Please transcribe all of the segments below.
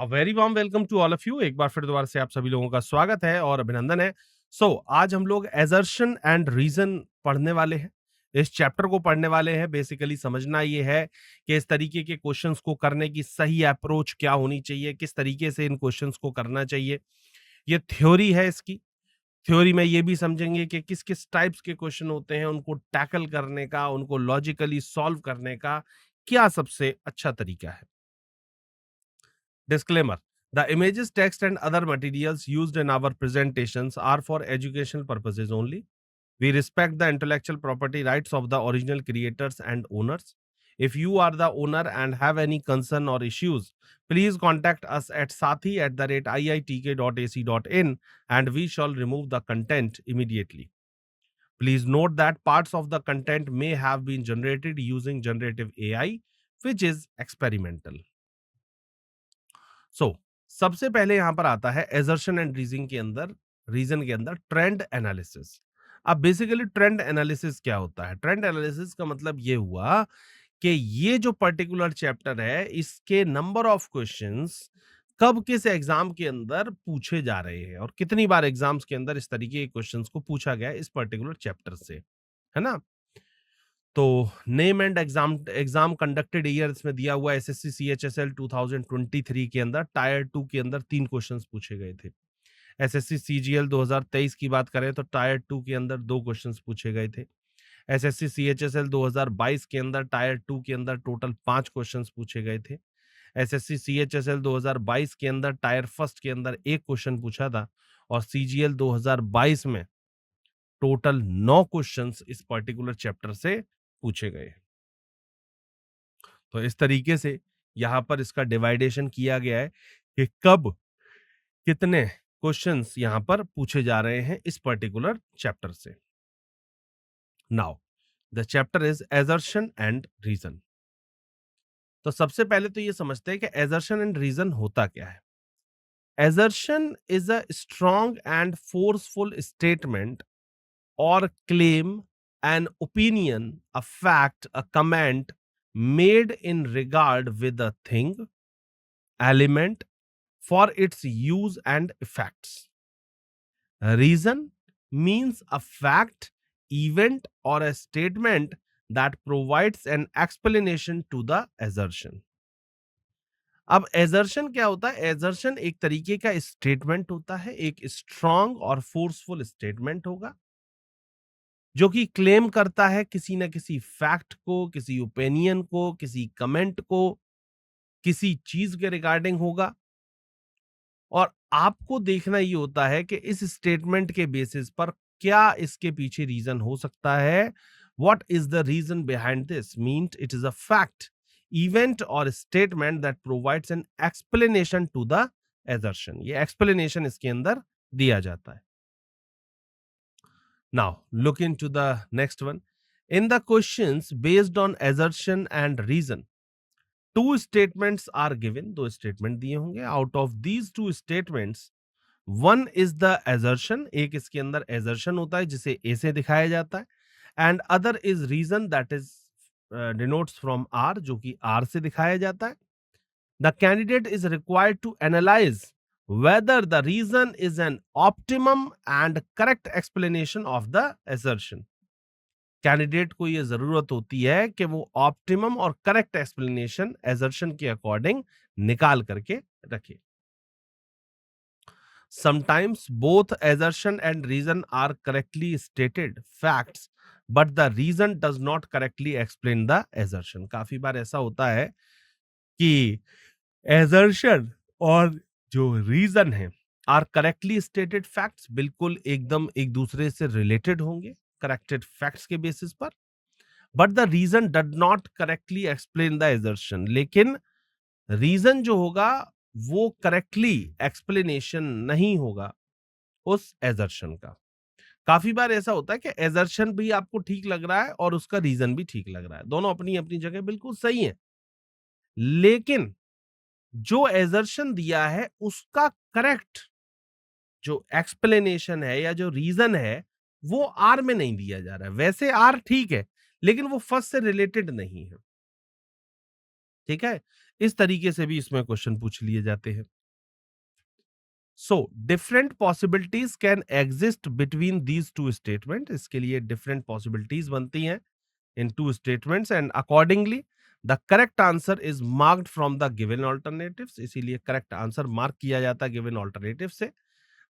A very warm welcome to all of you. एक बार फिर दोबारा से आप सभी लोगों का स्वागत है और अभिनंदन है। आज हम लोग एजर्शन एंड रीजन पढ़ने वाले हैं। इस चैप्टर को पढ़ने वाले हैं। बेसिकली समझना ये है कि इस तरीके के क्वेश्चंस को करने की सही अप्रोच क्या होनी चाहिए, किस तरीके से इन क्वेश्चंस को करना चाहिए। ये थ्योरी है इसकी। थ्योरी में ये भी समझेंगे कि किस-किस टाइप्स के क्वेश्चन होते हैं, उनको टैकल करने का, उनको लॉजिकली सॉल्व करने का क्या सबसे अच्छा तरीका है। Disclaimer: The images, text, and other materials used in our presentations are for educational purposes only. We respect the intellectual property rights of the original creators and owners. If you are the owner and have any concern or issues, please contact us at sathi@iitk.ac.in and we shall remove the content immediately. Please note that parts of the content may have been generated using generative AI, which is experimental. सो सबसे पहले यहां पर आता है assertion and reason के अंदर trend analysis. अब basically trend analysis क्या होता है? ट्रेंड एनालिसिस का मतलब ये हुआ कि ये जो पर्टिकुलर चैप्टर है इसके नंबर ऑफ क्वेश्चंस कब किस एग्जाम के अंदर पूछे जा रहे हैं और कितनी बार एग्जाम्स के अंदर इस तरीके के क्वेश्चंस को पूछा गया है इस पर्टिकुलर चैप्टर से, है ना? तो name and exam conducted year इसमें दिया हुआ एसएससी सीएचएसएल 2023 के अंदर टायर 2 के अंदर 3 क्वेश्चंस पूछे गए थे। एसएससी सीजीएल 2023 की बात करें तो टायर 2 के अंदर 2 क्वेश्चंस पूछे गए थे। एसएससी सीएचएसएल 2022 के अंदर टायर 2 के अंदर टोटल 5 क्वेश्चंस पूछे गए थे। एसएससी सीएचएसएल 2022 के अंदर टायर फर्स्ट के अंदर 1 क्वेश्चन पूछा था और सीजीएल 2022 में टोटल 9 क्वेश्चंस इस पर्टिकुलर चैप्टर से पूछे गए। तो इस तरीके से यहाँ पर इसका डिवाइडेशन किया गया है कि कब कितने क्वेश्चंस यहाँ पर पूछे जा रहे हैं इस पर्टिकुलर चैप्टर से। Now the chapter is assertion and reason. तो सबसे पहले तो ये समझते हैं कि एजर्शन एंड रीजन होता क्या है। Assertion is a strong and forceful statement or claim, an opinion, a fact, a comment made in regard with a thing, element, for its use and effects. Reason means a fact, event, or a statement that provides an explanation to the assertion. अब assertion क्या होता है? Assertion एक तरीके का statement होता है, एक स्ट्रॉन्ग और फोर्सफुल स्टेटमेंट होगा जो कि क्लेम करता है किसी न किसी फैक्ट को, किसी ओपिनियन को, किसी कमेंट को, किसी चीज के रिगार्डिंग होगा। और आपको देखना ये होता है कि इस स्टेटमेंट के बेसिस पर क्या इसके पीछे रीजन हो सकता है। What is the reason behind this? Means it is a fact, event और statement that provides an explanation to the assertion. ये एक्सप्लेनेशन इसके अंदर दिया जाता है। Now, look into the next one. In the questions based on assertion and reason, two statements are given. दो statement दिए होंगे. Out of these two statements, one is the assertion. एक इसके अंदर assertion होता है जिसे A से दिखाया जाता है. And other is reason that is denotes from R जो कि R से दिखाया जाता है. The candidate is required to analyze whether the reason is an optimum and correct explanation of the assertion. Candidate को यह जरूरत होती है कि वो ऑप्टिमम और करेक्ट एक्सप्लेनेशन एजर्शन के अकॉर्डिंग निकाल करके रखे। Sometimes both assertion and reason are correctly stated facts but the reason does not correctly explain the assertion. काफी बार ऐसा होता है कि एजर्शन और जो रीजन है आर करेक्टली स्टेटेड फैक्ट्स, बिल्कुल एकदम एक दूसरे से रिलेटेड होंगे करेक्टेड फैक्ट्स के बेसिस पर, but the reason did not correctly explain the assertion. लेकिन रीजन जो होगा वो करेक्टली एक्सप्लेनेशन नहीं होगा उस एजर्शन का। काफी बार ऐसा होता है कि एजर्शन भी आपको ठीक लग रहा है और उसका रीजन भी ठीक लग रहा है, दोनों अपनी अपनी जगह बिल्कुल सही है, लेकिन जो एजर्शन दिया है उसका करेक्ट जो एक्सप्लेनेशन है या जो रीजन है वो आर में नहीं दिया जा रहा है। वैसे आर ठीक है लेकिन वो फर्स्ट से रिलेटेड नहीं है। ठीक है, इस तरीके से भी इसमें क्वेश्चन पूछ लिए जाते हैं. So different possibilities can exist between these two statements. इसके लिए different possibilities बनती हैं in two statements and accordingly the correct answer is marked from the given alternatives. इसीलिए correct answer mark किया जाता है given alternative से.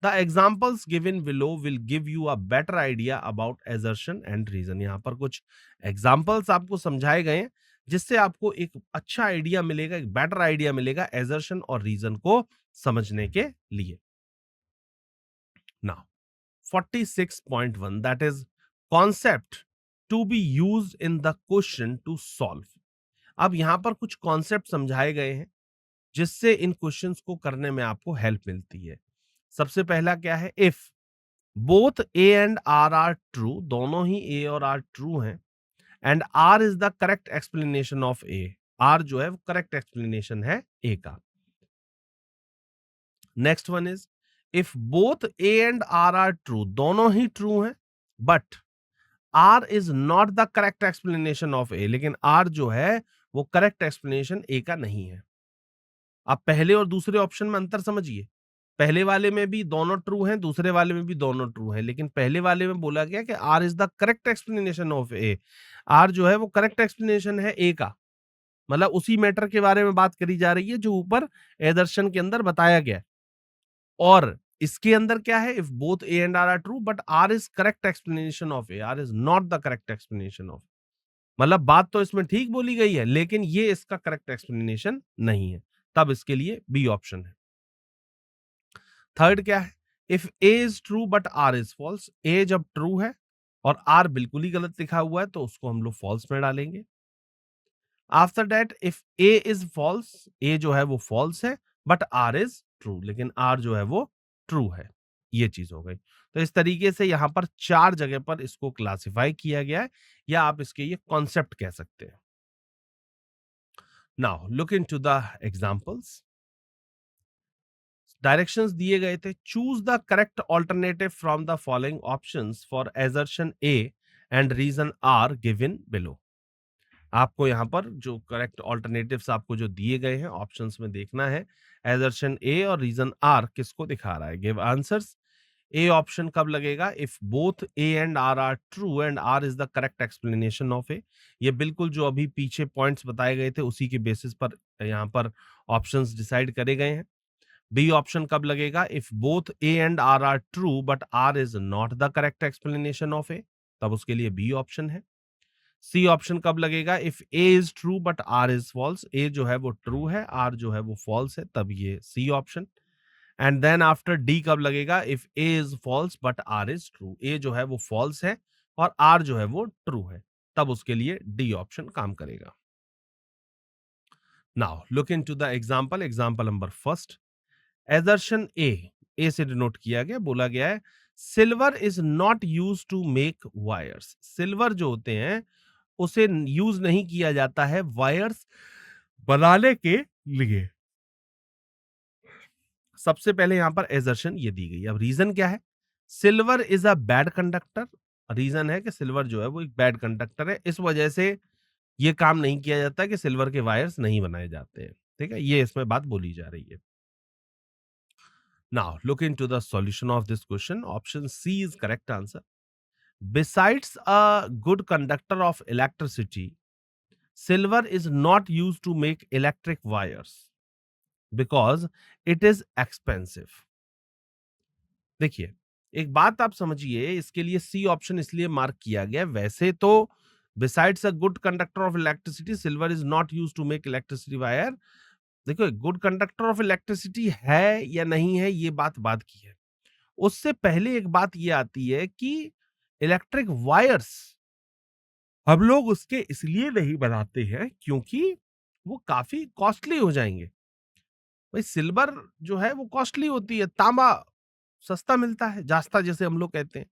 The examples given below will give you a better idea about assertion and reason. यहाँ पर कुछ examples आपको समझाए गए हैं जिससे आपको एक अच्छा आइडिया मिलेगा, एक बेटर आइडिया मिलेगा assertion और reason को समझने के लिए. Now 46.1, that is concept to be used in the question to solve. अब यहां पर कुछ कॉन्सेप्ट समझाए गए हैं जिससे इन क्वेश्चंस को करने में आपको हेल्प मिलती है. सबसे पहला क्या है? If both A and R true, दोनों ही ए और आर ट्रू हैं, and R is the correct explanation of A, R जो है वो करेक्ट एक्सप्लेनेशन है ए का. Next one is if both A and R true, दोनों ही ट्रू हैं, but R is not the correct explanation of A, लेकिन R जो है वो करेक्ट एक्सप्लेनेशन ए का नहीं है. आप पहले और दूसरे ऑप्शन में अंतर समझिए. पहले वाले में भी दोनों ट्रू हैं, दूसरे वाले में भी दोनों ट्रू हैं, लेकिन पहले वाले में बोला गया कि R is the correct explanation of A. R जो है वो करेक्ट एक्सप्लेनेशन है ए का, मतलब उसी मैटर के बारे में बात करी जा रही है जो ऊपर एदर्शन के अंदर बताया गया है. और इसके अंदर क्या है? If both A and R true but R is correct explanation of A, R is not the correct explanation of, मतलब बात तो इसमें ठीक बोली गई है लेकिन ये इसका करेक्ट एक्सप्लेनेशन नहीं है, तब इसके लिए बी ऑप्शन है. थर्ड क्या है? If A is true but R is false, A जब ट्रू है और आर बिल्कुल ही गलत लिखा हुआ है तो उसको हम लोग फॉल्स में डालेंगे. After that if A is false, A जो है वो फॉल्स है बट आर इज ट्रू, लेकिन आर जो है वो ट्रू है. ये चीज हो गई. तो इस तरीके से यहां पर चार जगह पर इसको क्लासिफाई किया गया है, या आप इसके ये कॉन्सेप्ट कह सकते हैं. Now look into the examples. Directions दिए गए थे. Choose the correct alternative from the following options for assertion A and reason R given below. आपको यहाँ पर जो करेक्ट ऑल्टरनेटिव्स आपको जो दिए गए हैं ऑप्शंस में देखना है एजर्शन ए और रीजन आर किसको दिखा रहा है. Give answers. ए ऑप्शन कब लगेगा? If both A and R true and R is the correct explanation of A. ये बिल्कुल जो अभी पीछे पॉइंट्स बताए गए थे उसी के बेसिस पर यहाँ पर ऑप्शंस डिसाइड करे गए हैं. बी ऑप्शन कब लगेगा? If both A and R true but R is not the correct explanation of A, तब उसके लिए बी ऑप्शन है. सी ऑप्शन कब लगेगा? If A is true but R is false, A जो है वो ट्रू है, आर जो है वो फॉल्स है, तब ये C option. And then after D कब लगेगा? If A is false but R is true, A जो है वो फॉल्स है और आर जो है वो ट्रू है, तब उसके लिए डी ऑप्शन काम करेगा. Now look into the example. Example number first. Assertion A से डिनोट किया गया, बोला गया है silver is not use to make wires. Silver जो होते हैं उसे यूज नहीं किया जाता है वायर्स बनाने के लिए. सबसे पहले यहां पर एजर्शन ये दी गई. अब रीजन क्या है? Silver is a bad conductor. Reason है कि सिल्वर जो है वो एक बैड कंडक्टर है, इस वजह से ये काम नहीं किया जाता कि सिल्वर के वायर्स नहीं बनाए जाते हैं. ठीक है, ये इसमें बात बोली जा रही है. Now look into the solution of this question. Option C is correct answer. Besides a good conductor of electricity, silver is not used to make electric wires because it is expensive. देखिए, एक बात आप समझिए, इसके लिए C option इसलिए mark किया गया. वैसे तो besides a good conductor of electricity, silver is not used to make electricity wire. देखो, गुड कंडक्टर ऑफ इलेक्ट्रिसिटी है या नहीं है ये बात की है. उससे पहले एक बात ये आती है कि इलेक्ट्रिक वायर्स हम लोग उसके इसलिए नहीं बनाते हैं क्योंकि वो काफी कॉस्टली हो जाएंगे. भाई सिल्वर जो है वो कॉस्टली होती है, तांबा सस्ता मिलता है, जास्ता जैसे हम लोग कहते हैं,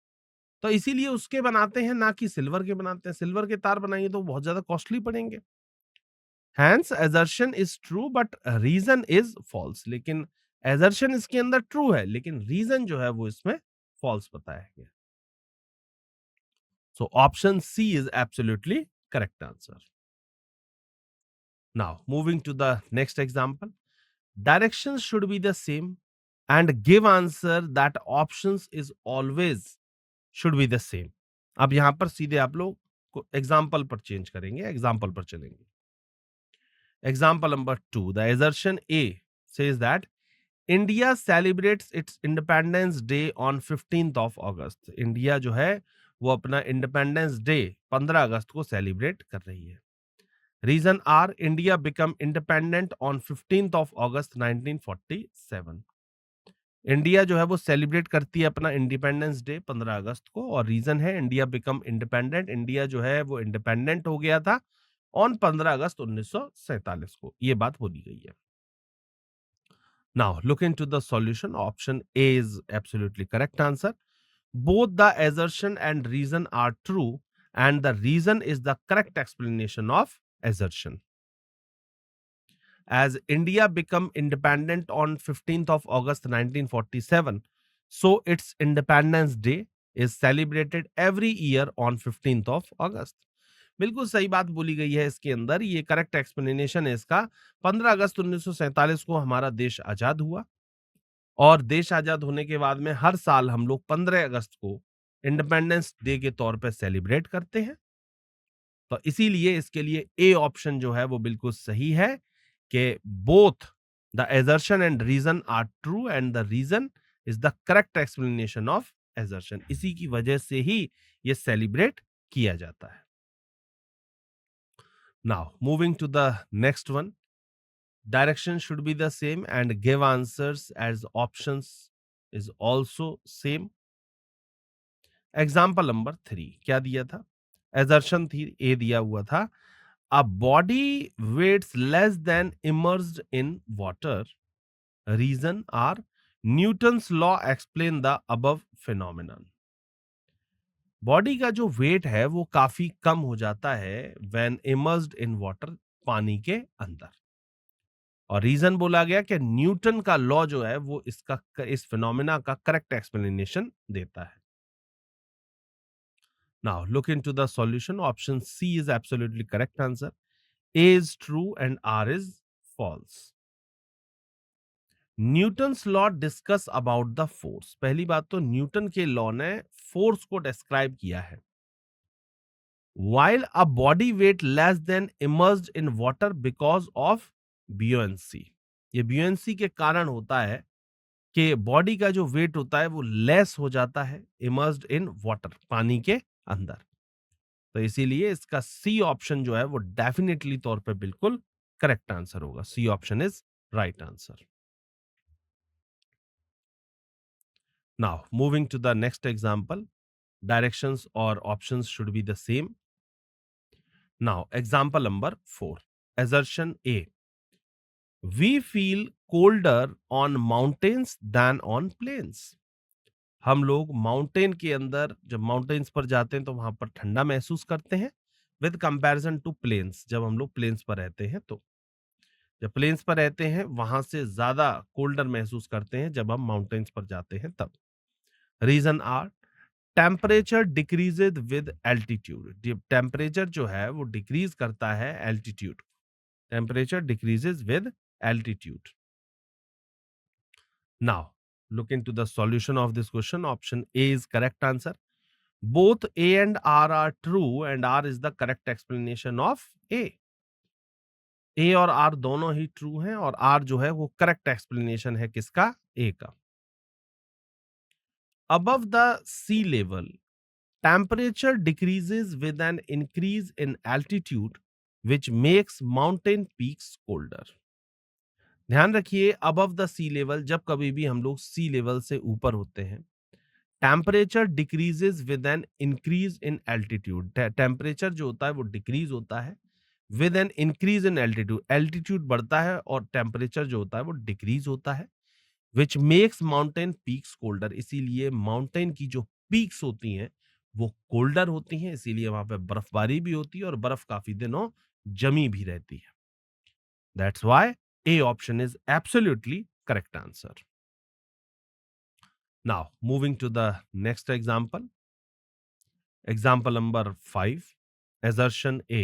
तो इसीलिए उसके बनाते हैं, ना कि सिल्वर के बनाते हैं. सिल्वर के तार बनाएंगे तो बहुत ज्यादा कॉस्टली पड़ेंगे. Hence assertion is true but reason is false. लेकिन एजर्शन इसके अंदर ट्रू है लेकिन रीजन जो है वो इसमें फॉल्स बताया गया. So option C is absolutely correct answer. Now, moving to the next example. Directions should be the same and give answer that options is always should be the same. अब यहां पर सीधे आप लोग एग्जाम्पल पर change करेंगे, example पर चलेंगे. Example number 2. The assertion A says that India celebrates its Independence Day on 15th of August. India जो है वो अपना इंडिपेंडेंस डे 15 अगस्त को सेलिब्रेट कर रही है. Reason R India become independent on 15th of August 1947. India जो है वो सेलिब्रेट करती है अपना इंडिपेंडेंस डे 15 अगस्त को और रीजन है इंडिया बिकम इंडिपेंडेंट. इंडिया जो है वो इंडिपेंडेंट हो गया था ऑन 15 अगस्त 1947 को. ये बात बोली गई है. Now, look into the solution. Option A is absolutely correct answer. Both the assertion and reason are true, and the reason is the correct explanation of assertion. As India became independent on 15th of August 1947, so its Independence Day is celebrated every year on 15th of August. बिल्कुल सही बात बोली गई है इसके अंदर. ये correct explanation है इसका. 15 अगस्त 1947 को हमारा देश आजाद हुआ और देश आजाद होने के बाद में हर साल हम लोग 15 अगस्त को इंडिपेंडेंस डे के तौर पे सेलिब्रेट करते हैं. तो इसीलिए इसके लिए ए ऑप्शन जो है वो बिल्कुल सही है कि both the assertion and reason are true and the reason is the correct explanation of assertion. इसी की वजह से ही ये सेलिब्रेट किया जाता है. Now, moving to the next one. Direction should be the same and give answers as options is also same. Example number 3. क्या दिया था? Assertion थी A दिया हुआ था. A body weighs less than immersed in water. Reason are Newton's law explain the above phenomenon. Body का जो wait है वो काफी कम हो जाता है व्हेन इमर्स्ड इन वाटर, पानी के अंदर. और रीजन बोला गया कि न्यूटन का लॉ जो है वो इस फिनोमेना का करेक्ट एक्सप्लेनेशन देता है. Now look into the solution. Option C is absolutely correct answer. A is true and R is false. Newton's law discuss about the force. पहली बात तो न्यूटन के लॉ ने फोर्स को डिस्क्राइब किया है. While a body weight less than immersed in water because of buoyancy. ये buoyancy के कारण होता है कि बॉडी का जो वेट होता है वो लेस हो जाता है इमर्स्ड इन वाटर, पानी के अंदर. तो इसीलिए इसका सी ऑप्शन जो है वो डेफिनेटली तौर पे बिल्कुल करेक्ट आंसर होगा. C option is right answer. Now moving to the next example. Directions और options should be the same. Now example number 4. assertion A. We feel colder on mountains than on plains. हम लोग mountain के अंदर जब mountains पर जाते हैं तो वहां पर ठंडा महसूस करते हैं विद कंपैरिजन टू प्लेन्स. जब हम लोग प्लेन्स पर रहते हैं तो जब प्लेन्स पर रहते हैं वहां से ज्यादा कोल्डर महसूस करते हैं जब हम माउंटेन्स पर जाते हैं तब. Reason R temperature decreases with altitude. Temperature जो है वो डिक्रीज करता है altitude. Temperature decreases with altitude. Now, look into the solution of this question. Option A is correct answer. Both A and R are true and R is the correct explanation of A. A और R दोनों ही true हैं और R जो है वो correct explanation है किसका? A का. Above the sea level, temperature decreases with an increase in altitude, which makes mountain peaks colder. ध्यान रखिए अबव द सी लेवल, जब कभी भी हम लोग सी लेवल से ऊपर होते हैं temperature decreases with an increase in altitude. Temperature जो होता है वो डिक्रीज होता है with an increase in altitude. Altitude बढ़ता है और टेम्परेचर जो होता है वो डिक्रीज होता है which makes mountain peaks colder. इसीलिए माउंटेन की जो पीक्स होती हैं वो कोल्डर होती हैं. इसीलिए वहां पे बर्फबारी भी होती है और बर्फ काफी दिनों जमी भी रहती है. That's why A option is absolutely correct answer. Now, moving to the next example. Example number 5. Assertion A.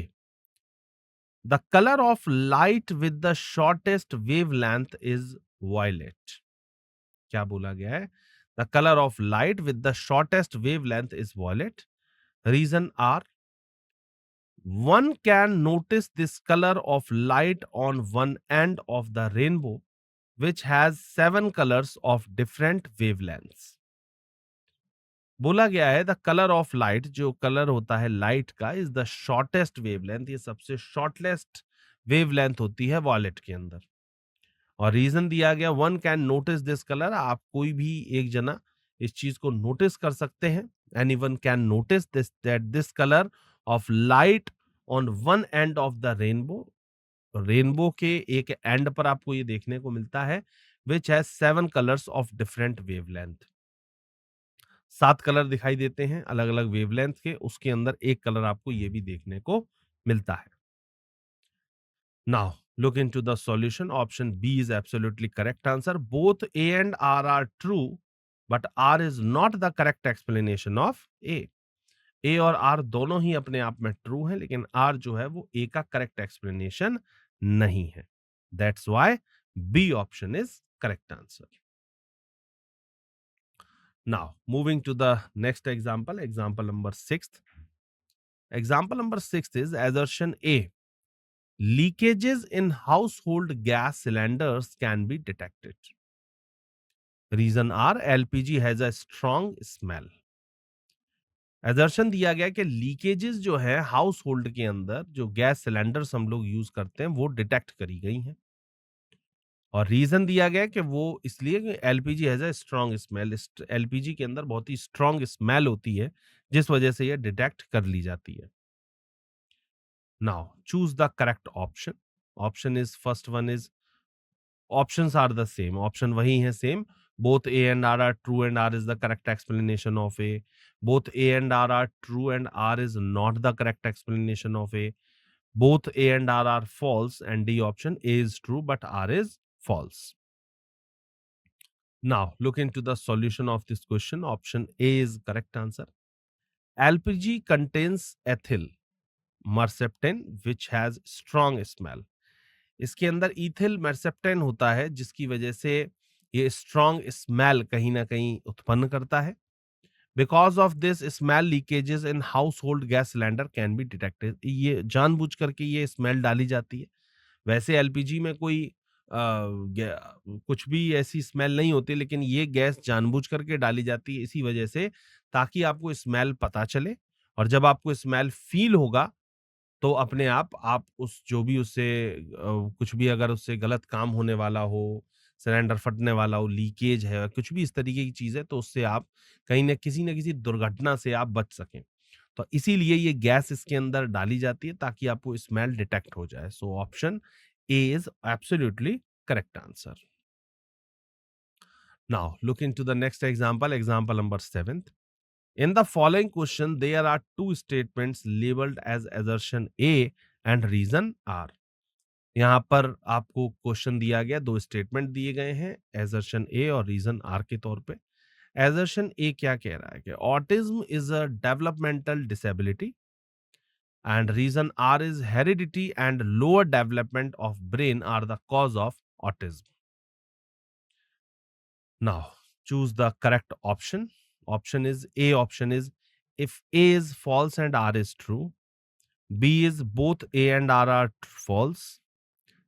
The colour of light with the shortest wavelength is violet. क्या बोला गया है? The colour of light with the shortest wavelength is violet. Reason R, one can notice this color of light on one end of the rainbow, which has 7 colors of different wavelengths. बोला गया है the colour of light, जो colour होता है light का, is the shortest wavelength, ये सबसे shortest wavelength होती है वॉलेट के अंदर। और रीजन दिया गया one can notice this colour, आप कोई भी एक जना इस चीज को नोटिस कर सकते हैं। Any one can notice this that this colour of light on one end of the rainbow, rainbow के एक एंड पर आपको ये देखने को मिलता है, which has 7 colours of different wavelength. 7 colour दिखाई देते हैं अलग अलग वेवलेंथ के, उसके अंदर एक कलर आपको ये भी देखने को मिलता है। Now look into the solution. Option B is absolutely correct answer. Both A and R are true, but R is not the correct explanation of A. A और R दोनों ही अपने आप में ट्रू हैं, लेकिन R जो है वो A का करेक्ट एक्सप्लेनेशन नहीं है। That's why B option is correct answer. Now, moving to the next example, example number 6. Example number 6 is assertion A. Leakages in household gas cylinders can be detected. Reason R, LPG has a strong smell. Assertion दिया गया कि leakages जो है house hold के अंदर, जो gas cylinders हम लोग यूज करते हैं, वो डिटेक्ट करी गई हैं। और रीजन दिया गया कि वो इसलिए कि LPG has a strong smell, LPG के अंदर बहुत ही स्ट्रॉन्ग स्मेल होती है, जिस वजह से ये डिटेक्ट कर ली जाती है। Now choose the correct option. Option is first one is, options are the same, option वही है same. Both A and R are true and R is the correct explanation of A. Both A and R true and R is not the correct explanation of A. Both A and R false and D option A is true but R is false. Now look into the solution of this question. Option A is correct answer. LPG contains ethyl merceptin which has strong smell. इसके अंदर ethyl मर्सेप्टेन होता है, जिसकी वजह से ये strong smell कहीं ना कहीं उत्पन्न करता है। Because of this smell leakages in house hold gas cylinder can be detected, ये जानबूझ करके ये स्मेल डाली जाती है। वैसे एलपीजी में कोई कुछ भी ऐसी स्मेल नहीं होती, लेकिन ये गैस जानबूझ करके डाली जाती है इसी वजह से, ताकि आपको स्मेल पता चले, और जब आपको स्मेल फील होगा तो अपने आप उस जो भी उससे कुछ भी अगर उससे गलत काम होने वाला हो, सिलेंडर फटने वाला हो, लीकेज है, कुछ भी इस तरीके की चीज़ है, तो उससे आप कहीं न किसी दुर्घटना से आप बच सकें। तो इसीलिए ये गैस इसके अंदर डाली जाती है ताकि आपको स्मेल डिटेक्ट हो जाए। So option A is absolutely correct answer. Now look into the next example, example number 7th. In the following question, there are two statements labeled as assertion A and reason R. यहाँ पर आपको question दिया गया, दो statement दिए गए हैं, assertion A और reason R के तौर पे। assertion A क्या कह रहा है कि autism is a developmental disability and reason R is heredity and lower development of brain are the cause of autism. Now choose the correct option. Option is A. Option is, if A is false and R is true. B is both A and R are false.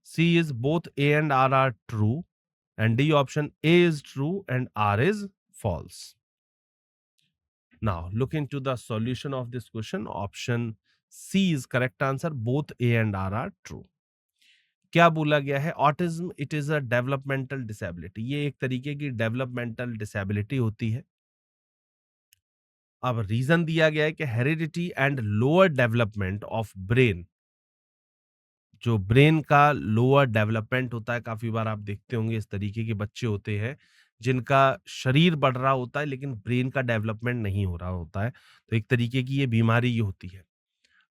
C is both A and R are true. And D option, A is true and R is false. Now look into the solution of this question. Option C is correct answer. Both A and R are true. क्या बोला गया है? Autism it is a developmental disability, ये एक तरीके की developmental disability होती है। अब रीजन दिया गया है कि heredity and lower development of brain, जो ब्रेन का लोअर डेवलपमेंट होता है, काफी बार आप देखते होंगे इस तरीके के बच्चे होते हैं जिनका शरीर बढ़ रहा होता है लेकिन ब्रेन का डेवलपमेंट नहीं हो रहा होता है, तो एक तरीके की ये बीमारी ये होती है,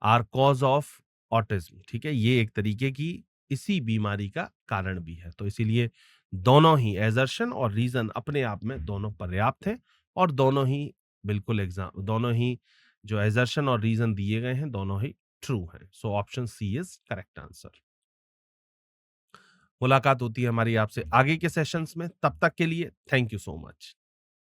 आर कॉज ऑफ ऑटिज्म। ठीक है, ये एक तरीके की इसी बीमारी का कारण भी है। तो इसीलिए दोनों ही एजर्शन और रीजन अपने आप में दोनों पर्याप्त हैं, और दोनों ही बिल्कुल दोनों ही जो एजर्शन और रीजन दिए गए हैं दोनों ही ट्रू हैं। So option C is correct answer. मुलाकात होती है हमारी आपसे आगे के सेशंस में, तब तक के लिए थैंक यू सो मच।